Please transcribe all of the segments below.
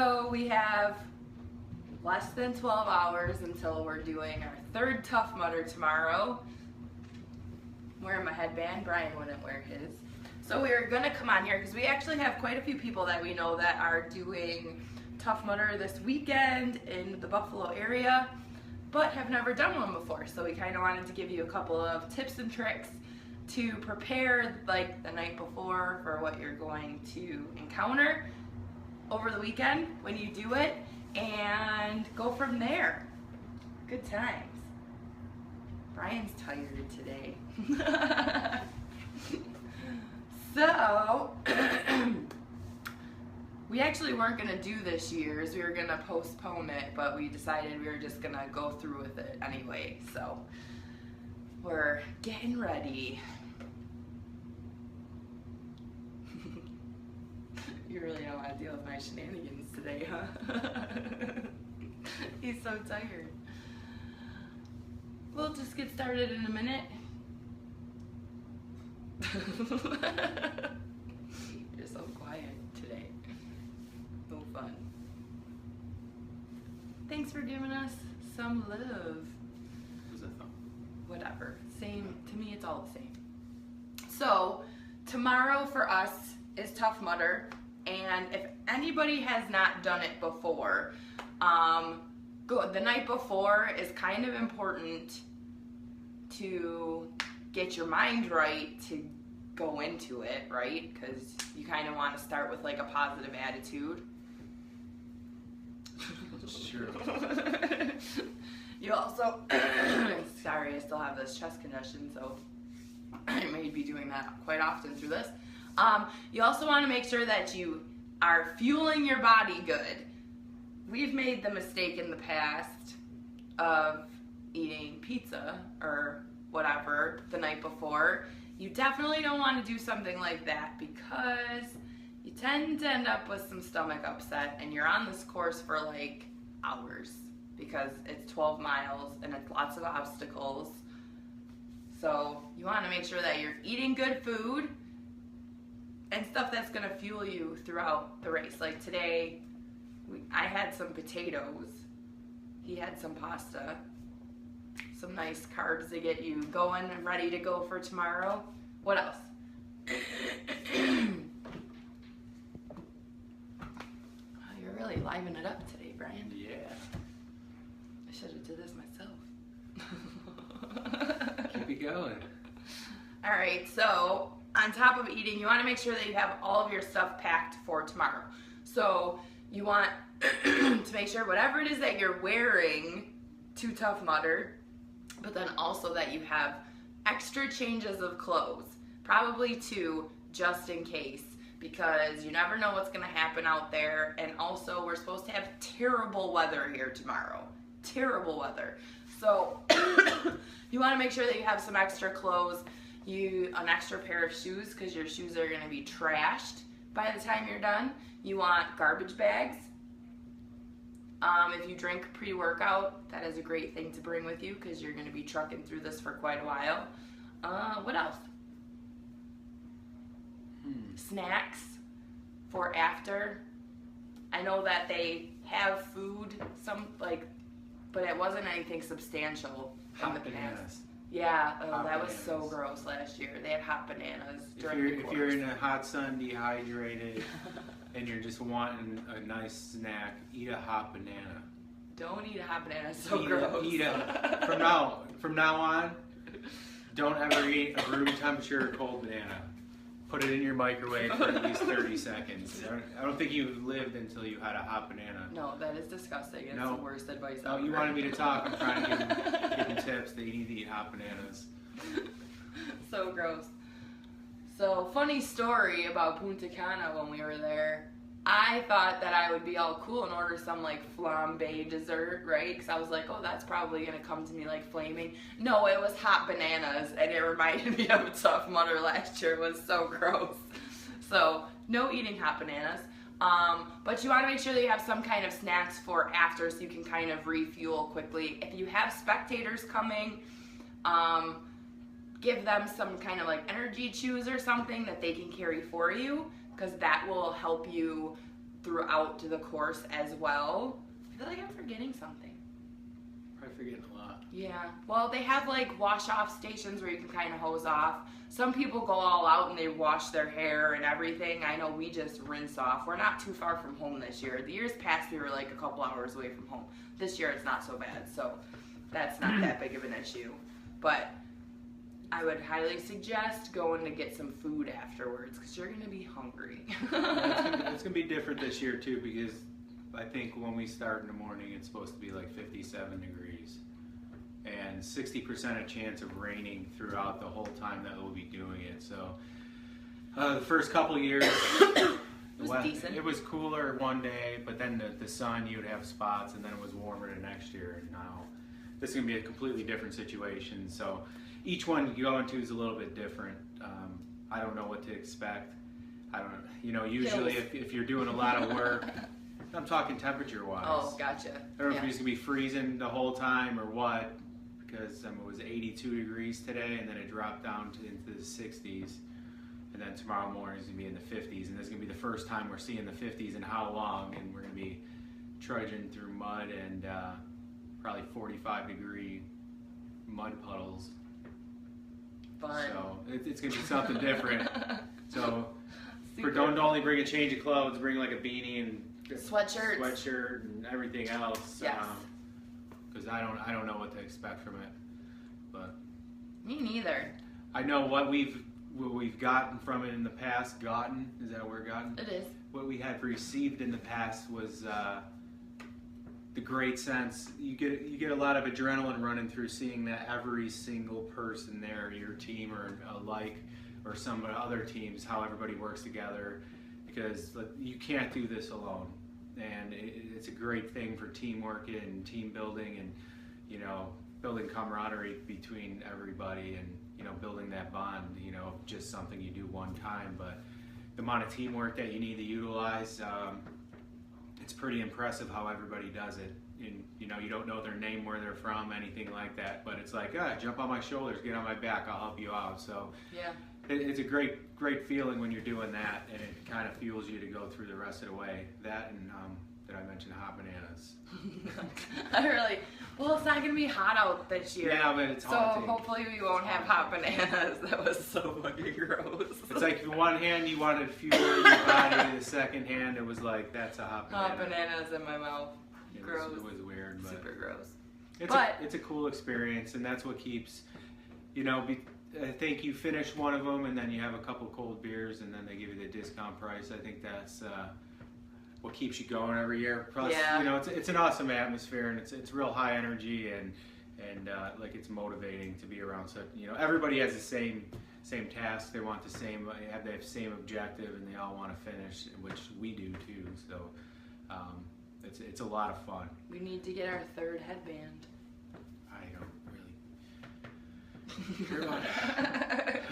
So we have less than 12 hours until we're doing our third Tough Mudder tomorrow. I'm wearing my headband. Brian wouldn't wear his. So we're going to come on here because we actually have quite a few people that we know that are doing Tough Mudder this weekend in the Buffalo area, but have never done one before. So we kind of wanted to give you a couple of tips and tricks to prepare like the night before for what you're going to encounter over the weekend when you do it, and go from there. Good times. Brian's tired today. So, we actually weren't going to do this year's. We were going to postpone it, but we decided we were just going to go through with it anyway. So, we're getting ready. You really don't want to deal with my shenanigans today, huh? He's so tired. We'll just get started in a minute. You're so quiet today. No fun. Thanks for giving us some love. Who's that from? Whatever. Same. To me, it's all the same. So, tomorrow for us is Tough Mudder. And if anybody has not done it before, the night before is kind of important to get your mind right to go into it, right? Because you kind of want to start with like a positive attitude. Sure. You also, sorry, I still have this chest congestion, so I may be doing that quite often through this. You also want to make sure that you are fueling your body good. We've made the mistake in the past of eating pizza or whatever the night before. You definitely don't want to do something like that because you tend to end up with some stomach upset, and you're on this course for like hours because it's 12 miles and it's lots of obstacles. So you want to make sure that you're eating good food and stuff that's going to fuel you throughout the race. Like today, I had some potatoes. He had some pasta. Some nice carbs to get you going and ready to go for tomorrow. What else? Oh, you're really livening it up today, Brian. Yeah. I should have did this myself. Keep it going. All right, so on top of eating, you want to make sure that you have all of your stuff packed for tomorrow. So you want to make sure whatever it is that you're wearing to Tough Mudder, but then also that you have extra changes of clothes, probably 2, just in case, because you never know what's going to happen out there. And also, we're supposed to have terrible weather here tomorrow. Terrible weather. So you want to make sure that you have some extra clothes, an extra pair of shoes, because your shoes are going to be trashed by the time you're done. You want garbage bags. If you drink pre-workout, that is a great thing to bring with you because you're going to be trucking through this for quite a while. What else? Snacks for after. I know that they have food, but it wasn't anything substantial in the past. Bananas. Yeah, Hot that was so bananas. gross last year. They had hot bananas during the course. If you're in a hot sun, dehydrated, and you're just wanting a nice snack, eat a hot banana. Don't eat a hot banana, it's so gross. From now on, don't ever eat a room temperature cold banana. Put it in your microwave for at least 30 seconds. I don't think you lived until you had a hot banana. No, that is disgusting. It's No. the worst advice No, ever. you wanted me to talk. I'm trying to give you tips that you need to eat hot bananas. So gross. So, funny story about Punta Cana when we were there. I thought that I would be all cool and order some like flambe dessert, right? Because I was like, oh, that's probably going to come to me like flaming. No, it was hot bananas, and it reminded me of Tough Mudder last year. It was so gross. So, no eating hot bananas. But you want to make sure that you have some kind of snacks for after so you can kind of refuel quickly. If you have spectators coming, give them some kind of like energy chews or something that they can carry for you, because that will help you throughout the course as well. I feel like I'm forgetting something. Probably forgetting a lot. Yeah. Well, they have like wash off stations where you can kind of hose off. Some people go all out and they wash their hair and everything. I know we just rinse off. We're not too far from home this year. The years past we were like a couple hours away from home. This year it's not so bad, so that's not that big of an issue. But I would highly suggest going to get some food afterwards because you're going to be hungry. It's going to be different this year too, because I think when we start in the morning it's supposed to be like 57 degrees and 60% chance of raining throughout the whole time that we'll be doing it. So the first couple years Decent. It was cooler one day, but then the sun, you would have spots, and then it was warmer the next year. And now this is going to be a completely different situation. So each one you go into is a little bit different. I don't know what to expect. I don't, usually if you're doing a lot of work, I'm talking temperature wise. Oh, gotcha. I don't know if it's going to be freezing the whole time or what, because it was 82 degrees today, and then it dropped down into the 60s. And then tomorrow morning is going to be in the 50s, and this is going to be the first time we're seeing the 50s in how long, and we're going to be trudging through mud and probably 45-degree mud puddles. Fun. So it's going to be something different. So Super. don't only bring a change of clothes, bring like a beanie and sweatshirt and everything else. Yes. Because I don't know what to expect from it, but Me neither. I know what we've gotten from it in the past. Is that a word, gotten? It is. What we had received in the past was the great sense. You get a lot of adrenaline running through seeing that every single person there, your team or or some other teams, how everybody works together, because you can't do this alone. And it's a great thing for teamwork and team building, and building camaraderie between everybody, and building that bond. Just something you do one time, but the amount of teamwork that you need to utilize, it's pretty impressive how everybody does it. And you don't know their name, where they're from, anything like that, but it's like, jump on my shoulders, get on my back, I'll help you out. So Yeah. it's a great feeling when you're doing that, and it kind of fuels you to go through the rest of the way. That and did I mention hot bananas? Well, it's not going to be hot out this year. Yeah, but it's so haunting. hopefully we won't have hot bananas. That was so fucking gross. It's like the one hand you wanted fuel in your body, the second hand it was like, that's a hot banana. Hot bananas in my mouth. Gross. It was weird, but Super gross. it's a cool experience, and that's what keeps, I think you finish one of them and then you have a couple cold beers and then they give you the discount price. I think that's what keeps you going every year. Plus, it's an awesome atmosphere, and it's real high energy, and like it's motivating to be around. So everybody has the same task. They want they have the same objective, and they all want to finish, which we do too. So it's a lot of fun. We need to get our third headband. I don't really care about it.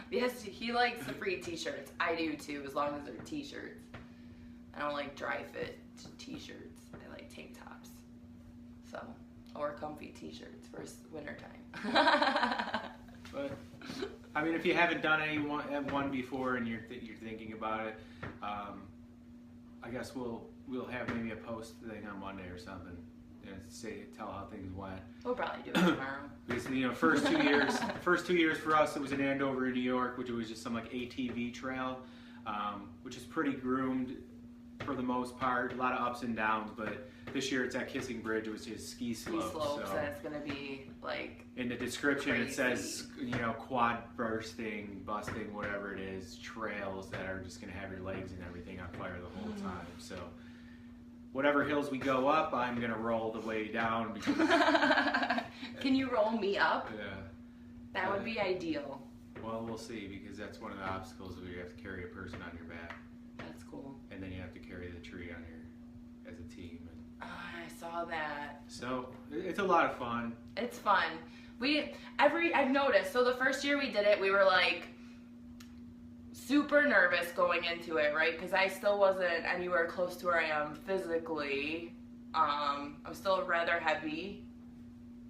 Yes, he likes the free t-shirts. I do too, as long as they're t-shirts. I don't like dry fit t-shirts. I like tank tops. So, or comfy t-shirts for wintertime. But I mean, if you haven't done one before and you're thinking about it, I guess we'll have maybe a post thing on Monday or something. Tell how things went. We'll probably do it tomorrow. Because first 2 years for us, it was in Andover, New York, which was just some like ATV trail, which is pretty groomed for the most part. A lot of ups and downs, but this year it's at Kissing Bridge, which is ski slopes. So it's gonna be like. In the description, crazy. It says quad busting, whatever it is, trails that are just gonna have your legs and everything on fire the whole time. So. Whatever hills we go up, I'm going to roll the way down. Because, Can you roll me up? Yeah. That would be ideal. Well, we'll see, because that's one of the obstacles where you have to carry a person on your back. That's cool. And then you have to carry the tree on as a team. I saw that. So, it's a lot of fun. It's fun. I've noticed, so the first year we did it, we were like, super nervous going into it, right? Because I still wasn't anywhere close to where I am physically. I'm still rather heavy.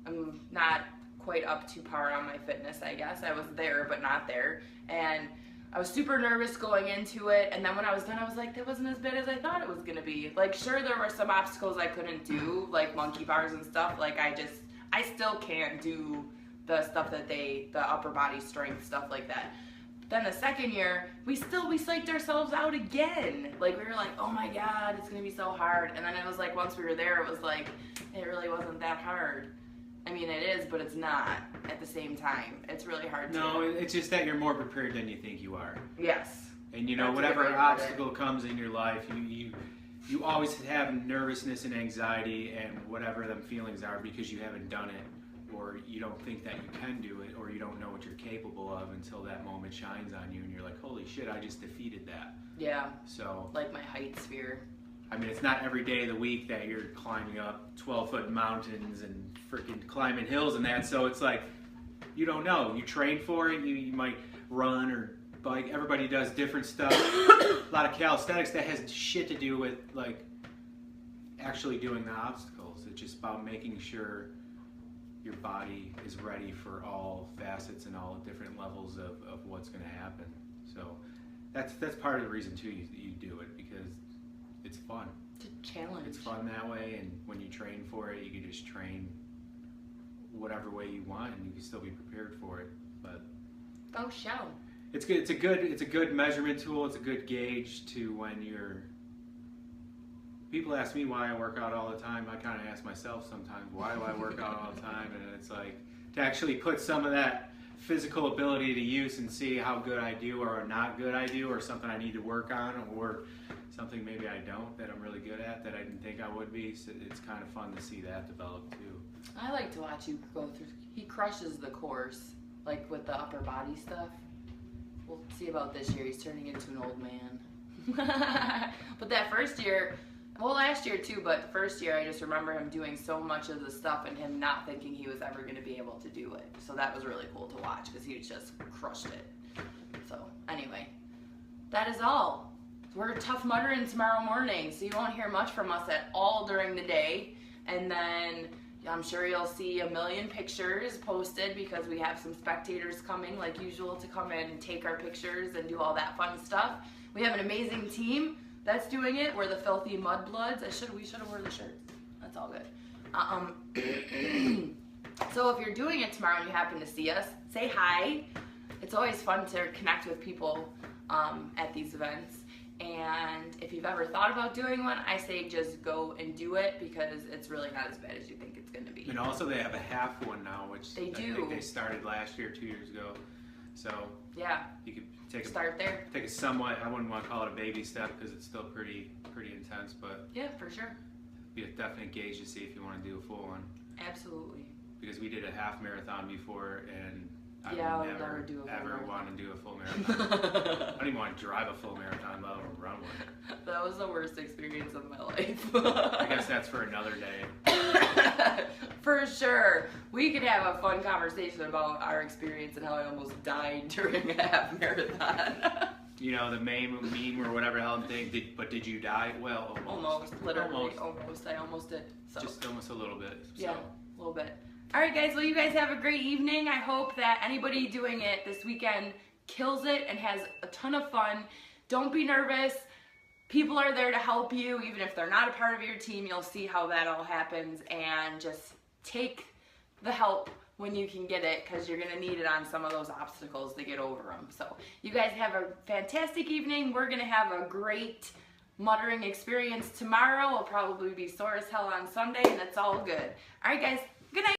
I'm not quite up to par on my fitness, I guess. I was there, but not there. And I was super nervous going into it, and then when I was done, I was like, that wasn't as bad as I thought it was gonna be. Like, sure, there were some obstacles I couldn't do, like monkey bars and stuff. Like, I still can't do the stuff that the upper body strength stuff like that. Then the second year, we psyched ourselves out again. Like, we were like, oh my God, it's gonna be so hard. And then it was like, once we were there, it was like, it really wasn't that hard. I mean, it is, but it's not at the same time. It's really hard to. No, it's just that you're more prepared than you think you are. Yes. And you know, That's whatever a good way to put obstacle comes in your life, you always have nervousness and anxiety and whatever them feelings are because you haven't done it, or you don't think that you can do it, or you don't know what you're capable of until that moment shines on you and you're like, holy shit, I just defeated that. Yeah. So. Like my height sphere. I mean, it's not every day of the week that you're climbing up 12-foot mountains and freaking climbing hills and that. So it's like, you don't know. You train for it. You might run or bike. Everybody does different stuff. A lot of calisthenics that has shit to do with like actually doing the obstacles. It's just about making sure your body is ready for all facets and all different levels of what's going to happen. So that's part of the reason too you do it, because it's fun. It's a challenge. It's fun that way, and when you train for it, you can just train whatever way you want, and you can still be prepared for it. But oh, show. It's good. It's a good measurement tool. It's a good gauge to when you're. People ask me why I work out all the time. I kind of ask myself sometimes, why do I work out all the time? And it's like to actually put some of that physical ability to use and see how good I do or not good I do, or something I need to work on, or something maybe I don't that I'm really good at that I didn't think I would be. So it's kind of fun to see that develop too. I like to watch you go through. He crushes the course, like with the upper body stuff. We'll see about this year. He's turning into an old man. But that first year, well, last year too, but the first year I just remember him doing so much of the stuff and him not thinking he was ever going to be able to do it. So that was really cool to watch because he just crushed it. So anyway, that is all. We're Tough Muttering tomorrow morning, so you won't hear much from us at all during the day. And then I'm sure you'll see a million pictures posted because we have some spectators coming like usual to come in and take our pictures and do all that fun stuff. We have an amazing team that's doing it. We're the Filthy Mudbloods. We should have worn the shirts. That's all good. So if you're doing it tomorrow and you happen to see us, say hi. It's always fun to connect with people at these events. And if you've ever thought about doing one, I say just go and do it because it's really not as bad as you think it's going to be. And also they have a half one now, which they do. I think they started last year, 2 years ago. So yeah, you could start there. Take a somewhat, I wouldn't want to call it a baby step because it's still pretty intense, but yeah, for sure. Be a definite gauge to see if you want to do a full one. Absolutely. Because we did a half marathon before, and I would never do want to do a full marathon. I don't even want to drive a full marathon, let alone run one. That was the worst experience of my life. I guess that's for another day. For sure. We could have a fun conversation about our experience and how I almost died during a half marathon. You know, the meme or whatever the hell thing, but did you die? Well, almost. Literally, almost. I almost did. So. Just almost a little bit. So. Yeah, a little bit. All right, guys. Well, you guys have a great evening. I hope that anybody doing it this weekend kills it and has a ton of fun. Don't be nervous. People are there to help you. Even if they're not a part of your team, you'll see how that all happens. And just take the help when you can get it, because you're going to need it on some of those obstacles to get over them. So you guys have a fantastic evening. We're going to have a great muttering experience tomorrow. We'll probably be sore as hell on Sunday, and it's all good. All right, guys. Good night.